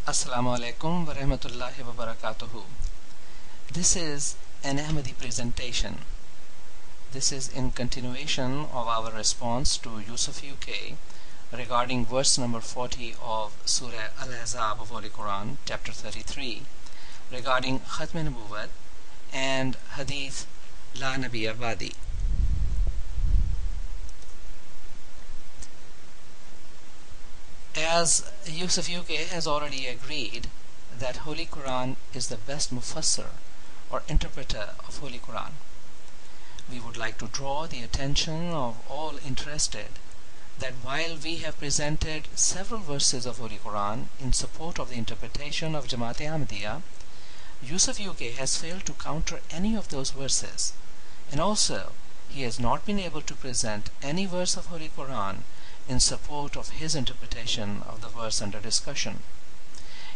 Assalamu alaikum wa rahmatullahi wa barakatuhu. This is an Ahmadi presentation. This is in continuation of our response to Yusuf UK regarding verse number 40 of Surah Al-Ahzab of Holy Quran, chapter 33, regarding Khatam-e-Nabuwwat and Hadith La Nabiyya Ba'di. As Yusuf UK has already agreed that Holy Quran is the best mufassir or interpreter of Holy Quran, we would like to draw the attention of all interested that while we have presented several verses of Holy Quran in support of the interpretation of Jamaat-e Ahmadiyya, Yusuf UK has failed to counter any of those verses, and also he has not been able to present any verse of Holy Quran in support of his interpretation of the verse under discussion.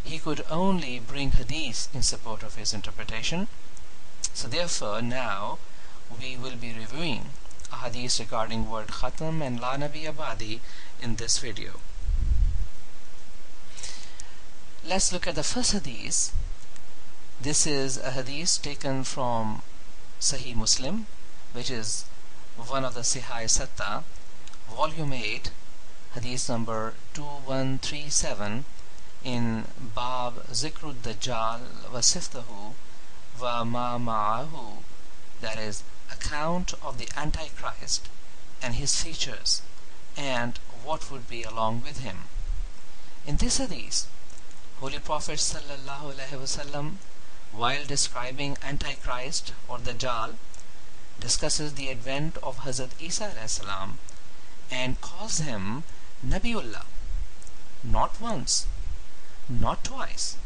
He could only bring hadith in support of his interpretation. So therefore now we will be reviewing a hadith regarding word Khatam and La Nabiyya Ba'di in this video. Let's look at the first hadith. This is a hadith taken from Sahih Muslim, which is one of the Sihai Satta, volume 8, hadith number 2137, in Bab Zikru Dajjal wa Siftahu wa ma ma'ahu, that is, account of the Antichrist and his features and what would be along with him. In this hadith, Holy Prophet sallallahu alaihi wasallam, while describing Antichrist or Dajjal, discusses the advent of Hazrat Isa alayhi salam and calls him Nabiullah, not once, not twice,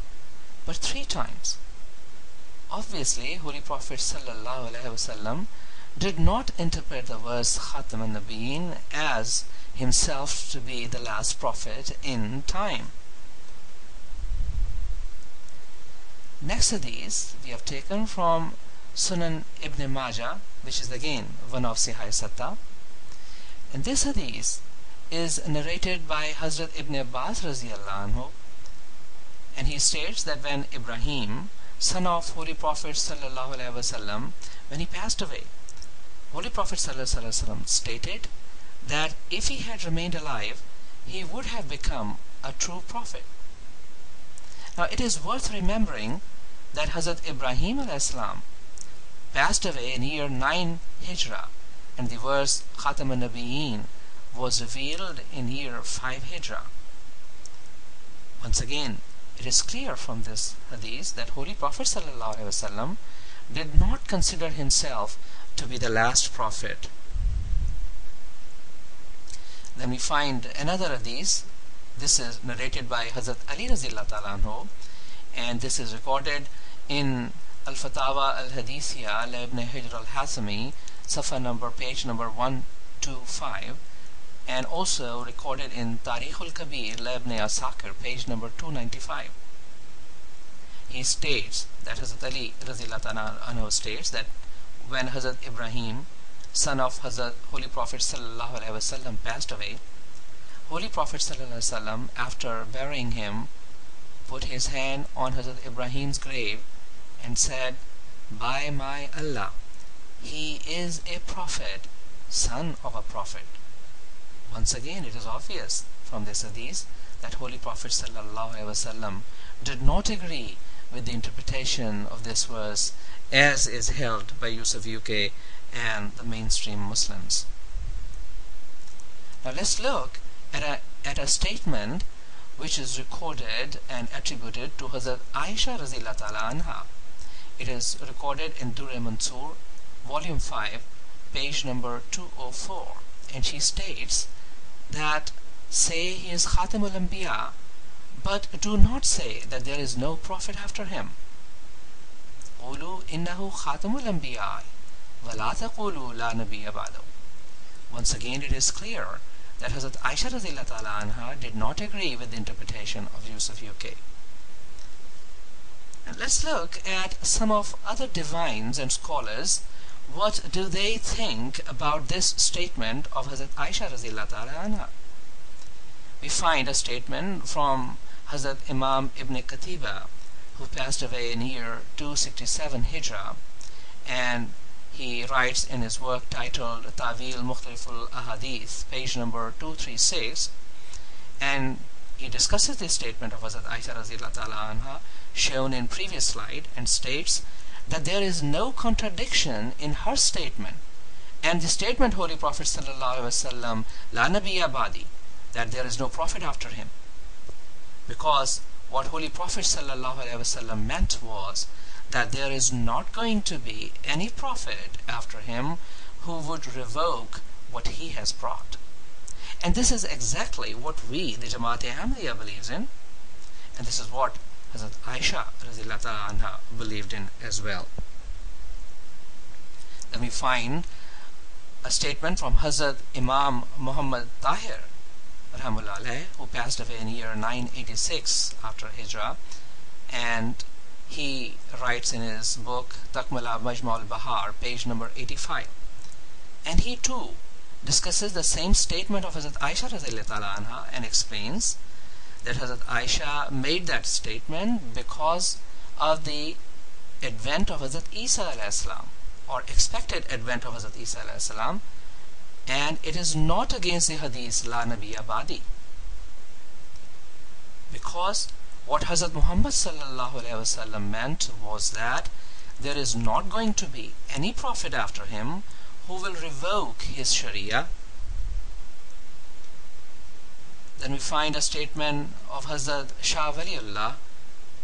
but 3 times. Obviously, Holy Prophet sallallahu alaihi wasallam did not interpret the verse Khatam-e-Nabiyyin as himself to be the last prophet in time. Next hadith we have taken from Sunan Ibn Majah, which is again one of Sihai Satta. And this hadith is narrated by Hazrat Ibn Abbas radhiyallahu anhu, and he states that when Ibrahim, son of Holy Prophet sallallahu alaihi wasallam, when he passed away, Holy Prophet sallallahu alaihi wasallam stated that if he had remained alive, he would have become a true prophet. Now it is worth remembering that Hazrat Ibrahim alayhi salam passed away in year 9 Hijrah, and the verse Khatam-e-Nabiyyin was revealed in year 5 Hijrah. Once again, it is clear from this hadith that Holy Prophet sallallahu alaihi wasallam did not consider himself to be the last prophet. Then we find another hadith. This is narrated by Hazrat Ali radhiyallahu ta'ala anhu, and this is recorded in Al-Fatawa Al-Hadithiyya Ibn Hijr Al-Hasami, Safa number, page number 125, and also recorded in Tarikh Al-Kabir Ibn Asakir, page number 295. He states that Hazrat Ali radhiyallahu ta'ala anhu states that when Hazrat Ibrahim, son of Hazrat Holy Prophet sallallahu alaihi wasallam, passed away, Holy Prophet sallallahu alaihi wasallam, after burying him, put his hand on Hazrat Ibrahim's grave and said, "By my Allah, he is a prophet, son of a prophet." Once again, it is obvious from this hadith that Holy Prophet sallallahu alaihi wasallam did not agree with the interpretation of this verse as is held by Yusuf UK and the mainstream Muslims. Now let's look at a statement which is recorded and attributed to Hazrat Aisha radhiyallahu ta'ala anha. It is recorded in Durr Mansur, volume 5, page number 204, and she states that say he is Khatamul Anbiya, but do not say that there is no prophet after him. قُولُوا إِنَّهُ خَاتَمُ الْأَنْبِيَاءِ وَلَا تَقُولُوا لَا نَبِيَّ بَعْدَهُ. Once again, it is clear that Hazrat Aisha radhiyallahu ta'ala anha did not agree with the interpretation of Yusuf UK. And let's look at some of other divines and scholars. What do they think about this statement of Hazrat Aisha radhiyallahu ta'ala anha? We find a statement from Hazrat Imam Ibn Qatiba, who passed away in year 267 Hijrah, and he writes in his work titled Ta'wil Mukhtaliful Ahadith, page number 236, and he discusses this statement of Hazrat Aisha radhiyallahu ta'ala anha shown in previous slide, and states that there is no contradiction in her statement and the statement Holy Prophet sallallahu alaihi wasallam, La Nabiyya Ba'di, that there is no prophet after him. Because what Holy Prophet sallallahu alaihi wasallam meant was that there is not going to be any prophet after him who would revoke what he has brought. And this is exactly what we, the Jamaat-e-Ahmadiyya, believes in, and this is what Hazrat Aisha radhiyallahu ta'ala anha believed in as well. Then we find a statement from Hazrat Imam Muhammad Tahir rahmatullah alayh, who passed away in year 986 after Hijrah, and he writes in his book Takmila Majma al-Bahar, page number 85, and he too discusses the same statement of Hazrat Aisha radhiyallahu ta'ala anha and explains that Hazrat Aisha made that statement because of the advent of Hazrat Isa alayhi salam, or expected advent of Hazrat Isa alayhi salam, and it is not against the hadith La Nabiyya Ba'di, because what Hazrat Muhammad sallallahu alaihi wasallam meant was that there is not going to be any prophet after him who will revoke his Sharia. Then we find a statement of Hazrat Shah Waliullah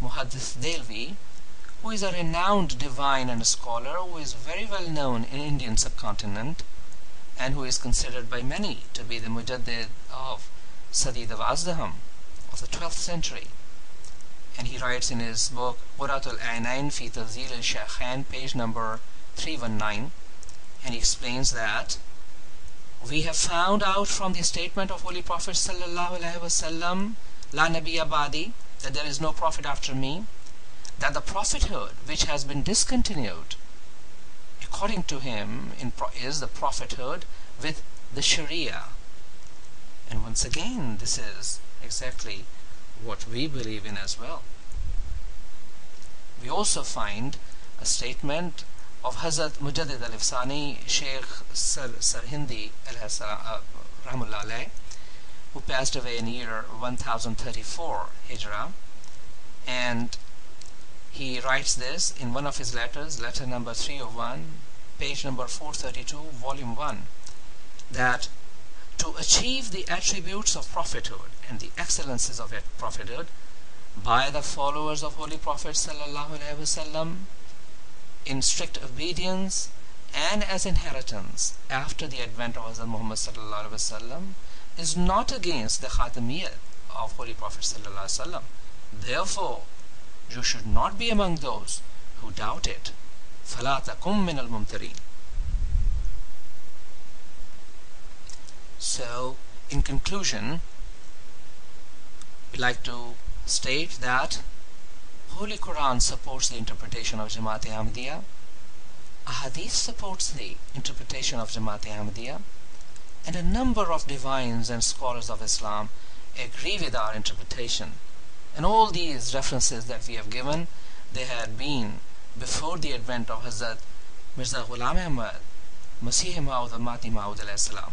Muhaddith Delvi, who is a renowned divine and a scholar who is very well known in Indian subcontinent and who is considered by many to be the Mujaddid of Sadi Dawazdaham of the 12th century. And he writes in his book Qurratul Ainain fi Tazil al-Shaykhain, page number 319, and he explains that we have found out from the statement of Holy Prophet sallallahu alaihi wasallam, La Nabiyya Ba'di, that there is no prophet after me, that the prophethood which has been discontinued according to him is the prophethood with the Sharia. And once again, this is exactly what we believe in as well. We also find a statement of Hazrat Mujaddid al-Ifsani Sheikh Sarhindi rahmatullah alayh, who passed away in year 1034 Hijrah, and he writes this in one of his letters, letter number 301, page number 432, volume 1, that to achieve the attributes of prophethood and the excellences of prophethood by the followers of Holy Prophet sallallahu alaihi wasallam in strict obedience and as inheritance after the advent of Hazrat Muhammad sallallahu alaihi wasallam is not against the Khatam-e-Nabuwwat of Holy Prophet sallallahu alaihi wasallam. Therefore, you should not be among those who doubt it. فَلَا تَكُمْ مِنَ الْمُمْتَرِينَ. So, in conclusion, we'd like to state that Holy Quran supports the interpretation of Jamaat-e-Ahmadiyya, Ahadith supports the interpretation of Jamaat-e-Ahmadiyya, and a number of divines and scholars of Islam agree with our interpretation. And all these references that we have given, they had been before the advent of Hazrat Mirza Ghulam Ahmad, Masih Maud al-Mahdi Maud alayhi salam.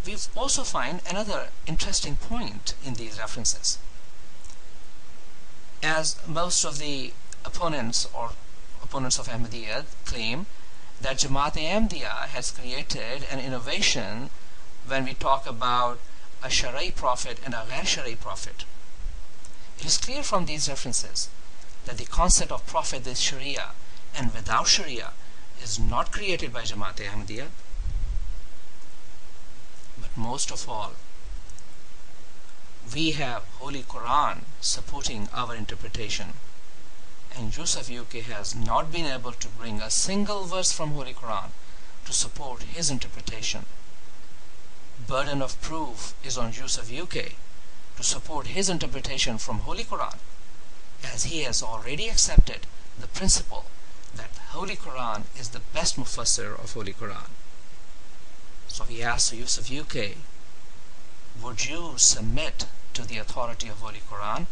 We also find another interesting point in these references. As most of the opponents of Ahmadiyya claim that Jamaat-e-Ahmadiyya has created an innovation when we talk about a Shari prophet and a Ghair Shari prophet. It is clear from these references that the concept of prophet is Sharia, and without Sharia is not created by Jamaat-e-Ahmadiyya. But most of all, we have Holy Quran supporting our interpretation, and Yusuf UK has not been able to bring a single verse from Holy Quran to support his interpretation. Burden of proof is on Yusuf UK to support his interpretation from Holy Quran, as he has already accepted the principle that Holy Quran is the best mufassir of Holy Quran. So we ask Yusuf UK, would you submit to the authority of Holy Quran.